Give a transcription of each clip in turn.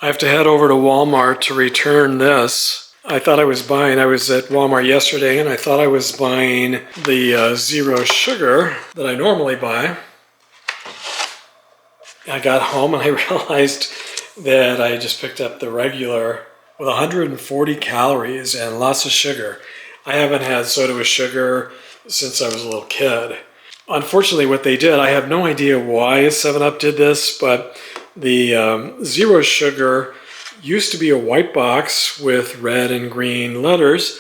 I have to head over to Walmart to return this. I was at Walmart yesterday and I thought I was buying the zero sugar that I normally buy. I got home and I realized that I just picked up the regular with 140 calories and lots of sugar. I haven't had soda with sugar since I was a little kid. Unfortunately, what they did, I have no idea why 7-Up did this, but the zero sugar used to be a white box with red and green letters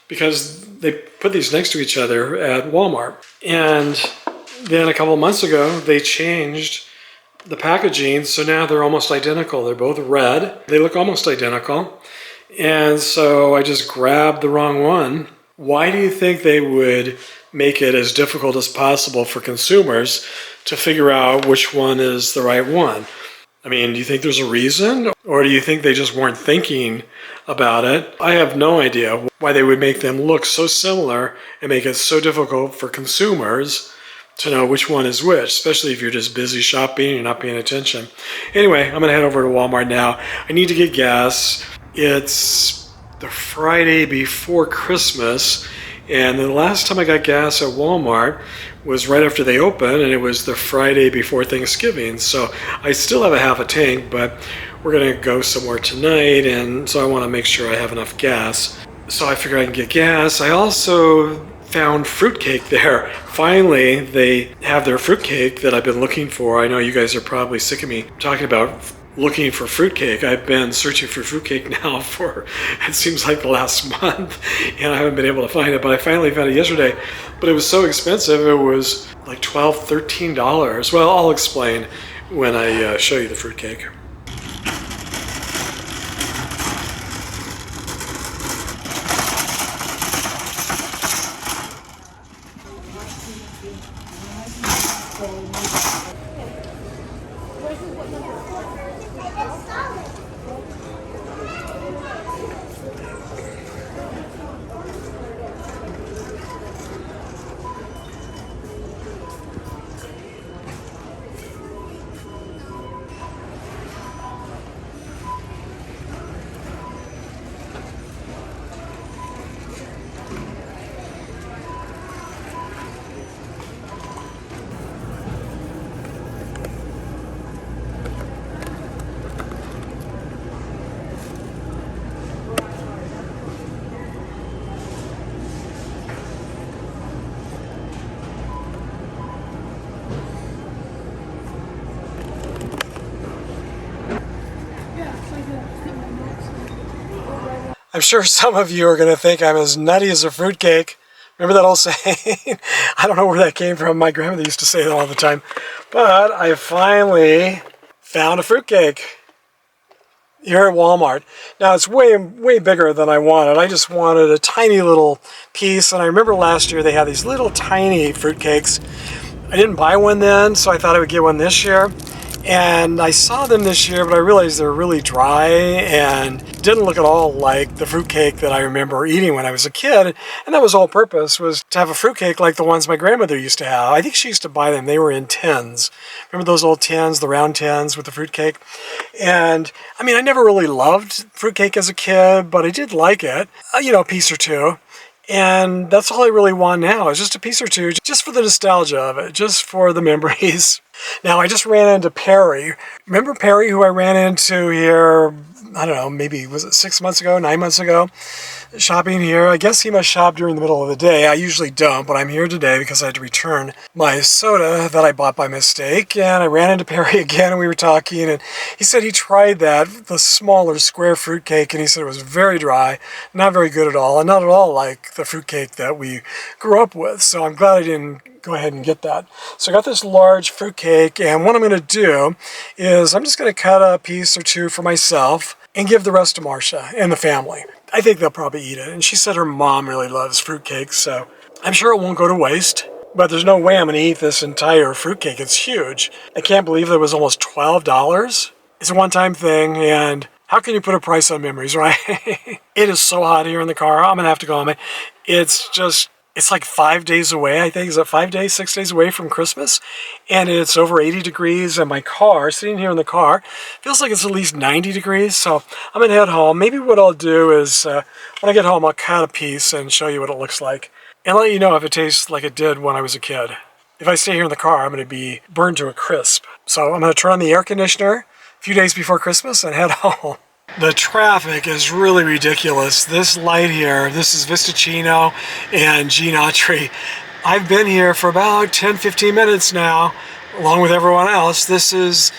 because they put these next to each other at Walmart. And then a couple of months ago, they changed the packaging, so now they're almost identical. They're both red. They look almost identical. And so I just grabbed the wrong one. Why do you think they would make it as difficult as possible for consumers to figure out which one is the right one? I mean, do you think there's a reason? Or do you think they just weren't thinking about it? I have no idea why they would make them look so similar and make it so difficult for consumers to know which one is which, especially if you're just busy shopping and you're not paying attention. Anyway, I'm gonna head over to Walmart now. I need to get gas. It's the Friday before Christmas, and the last time I got gas at Walmart was right after they opened, and it was the Friday before Thanksgiving. So I still have a half a tank, but we're gonna go somewhere tonight, and so I wanna make sure I have enough gas. So I figured I can get gas. I also found Fruitcake there. Finally, they have their Fruitcake that I've been looking for. I know you guys are probably sick of me talking about looking for Fruitcake. I've been searching for Fruitcake now for, it seems like the last month, and I haven't been able to find it, but I finally found it yesterday. But it was so expensive, it was like $12, $13. Well, I'll explain when I show you the Fruitcake. I'm sure some of you are going to think I'm as nutty as a fruitcake. Remember that old saying? I don't know where that came from. My grandmother used to say that all the time. But I finally found a fruitcake here at Walmart. Now it's way bigger than I wanted. I just wanted a tiny little piece. And I remember last year they had these little tiny fruitcakes. I didn't buy one then, so I thought I would get one this year. And I saw them this year, but I realized they're really dry and didn't look at all like the fruitcake that I remember eating when I was a kid. And that was all purpose, was to have a fruitcake like the ones my grandmother used to have. I think she used to buy them. They were in tins. Remember those old tins, the round tins with the fruitcake? And I mean, I never really loved fruitcake as a kid, but I did like it, a piece or two. And that's all I really want now, is just a piece or two, just for the nostalgia of it, just for the memories. Now, I just ran into Perry. Remember Perry, who I ran into here, I don't know, maybe was it 6 months ago, 9 months ago, shopping here? I guess he must shop during the middle of the day. I usually don't, but I'm here today because I had to return my soda that I bought by mistake. And I ran into Perry again, and we were talking, and he said he tried the smaller square fruitcake, and he said it was very dry, not very good at all, and not at all like the fruitcake that we grew up with. So I'm glad I didn't go ahead and get that. So I got this large fruitcake, and what I'm going to do is I'm just going to cut a piece or two for myself and give the rest to Marcia and the family. I think they'll probably eat it. And she said her mom really loves fruitcake, so I'm sure it won't go to waste. But there's no way I'm going to eat this entire fruitcake. It's huge. I can't believe that it was almost $12. It's a one-time thing, and how can you put a price on memories, right? It is so hot here in the car. I'm going to have to go home. It's just It's like 5 days away, I think. Is it 5 days, 6 days away from Christmas? And it's over 80 degrees, and my car, sitting here in the car, feels like it's at least 90 degrees. So I'm gonna head home. Maybe what I'll do is, when I get home, I'll cut a piece and show you what it looks like. And let you know if it tastes like it did when I was a kid. If I stay here in the car, I'm gonna be burned to a crisp. So I'm gonna turn on the air conditioner a few days before Christmas and head home. The traffic is really ridiculous. This light here, this is Vistacino and Gene Autry. I've been here for about 10-15 minutes now, along with everyone else. This is,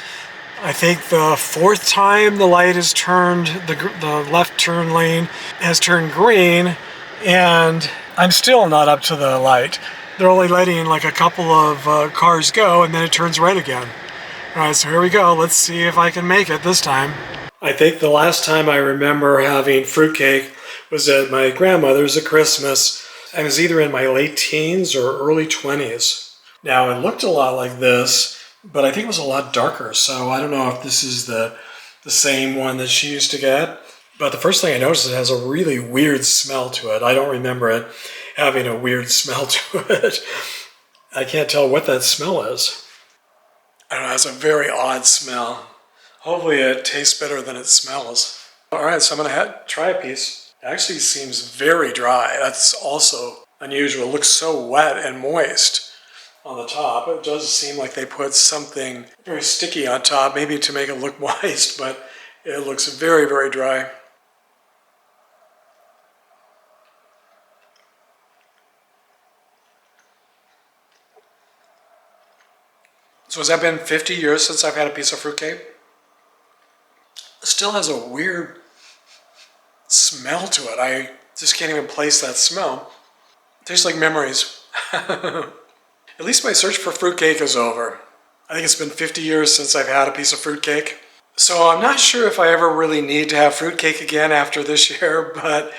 I think, the fourth time the light has turned, the left turn lane has turned green, and I'm still not up to the light. They're only letting like a couple of cars go, and then it turns red again. All right, so here we go. Let's see if I can make it this time. I think the last time I remember having fruitcake was at my grandmother's at Christmas. I was either in my late teens or early 20s. Now, it looked a lot like this, but I think it was a lot darker, so I don't know if this is the same one that she used to get. But the first thing I noticed, it has a really weird smell to it. I don't remember it having a weird smell to it. I can't tell what that smell is. I don't know, it has a very odd smell. Hopefully it tastes better than it smells. All right, so I'm gonna try a piece. It actually seems very dry. That's also unusual. It looks so wet and moist on the top. It does seem like they put something very sticky on top, maybe to make it look moist, but it looks very, very dry. So has that been 50 years since I've had a piece of fruitcake? It still has a weird smell to it. I just can't even place that smell. It tastes like memories. At least my search for fruitcake is over. I think it's been 50 years since I've had a piece of fruitcake. So I'm not sure if I ever really need to have fruitcake again after this year, but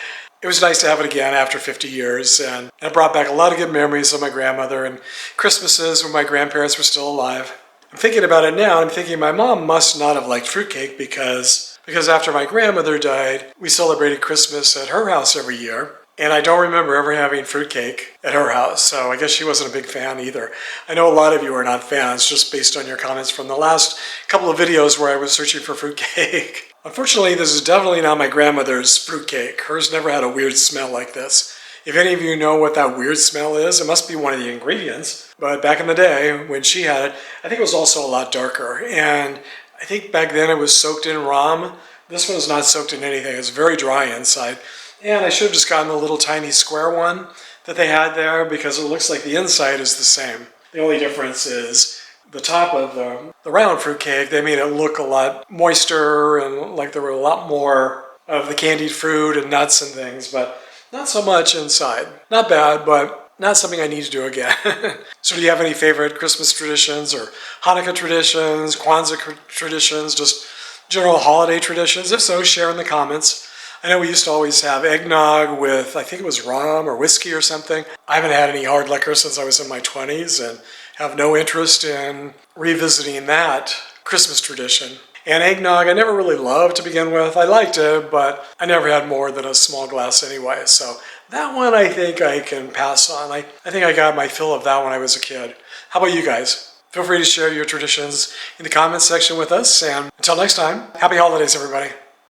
it was nice to have it again after 50 years. And it brought back a lot of good memories of my grandmother and Christmases when my grandparents were still alive. I'm thinking about it now, and I'm thinking my mom must not have liked fruitcake because after my grandmother died, we celebrated Christmas at her house every year. And I don't remember ever having fruitcake at her house, so I guess she wasn't a big fan either. I know a lot of you are not fans, just based on your comments from the last couple of videos where I was searching for fruitcake. Unfortunately, this is definitely not my grandmother's fruitcake. Hers never had a weird smell like this. If any of you know what that weird smell is, it must be one of the ingredients. But back in the day, when she had it, I think it was also a lot darker. And I think back then it was soaked in rum. This one is not soaked in anything. It's very dry inside. And I should have just gotten the little tiny square one that they had there because it looks like the inside is the same. The only difference is the top of the round fruitcake, they made it look a lot moister and like there were a lot more of the candied fruit and nuts and things, but not so much inside. Not bad, but not something I need to do again. So do you have any favorite Christmas traditions or Hanukkah traditions, Kwanzaa traditions, just general holiday traditions? If so, share in the comments. I know we used to always have eggnog with, I think it was rum or whiskey or something. I haven't had any hard liquor since I was in my 20s and have no interest in revisiting that Christmas tradition. And eggnog I never really loved to begin with. I liked it, but I never had more than a small glass anyway. So that one I think I can pass on. I think I got my fill of that when I was a kid. How about you guys? Feel free to share your traditions in the comments section with us. And until next time, happy holidays, everybody.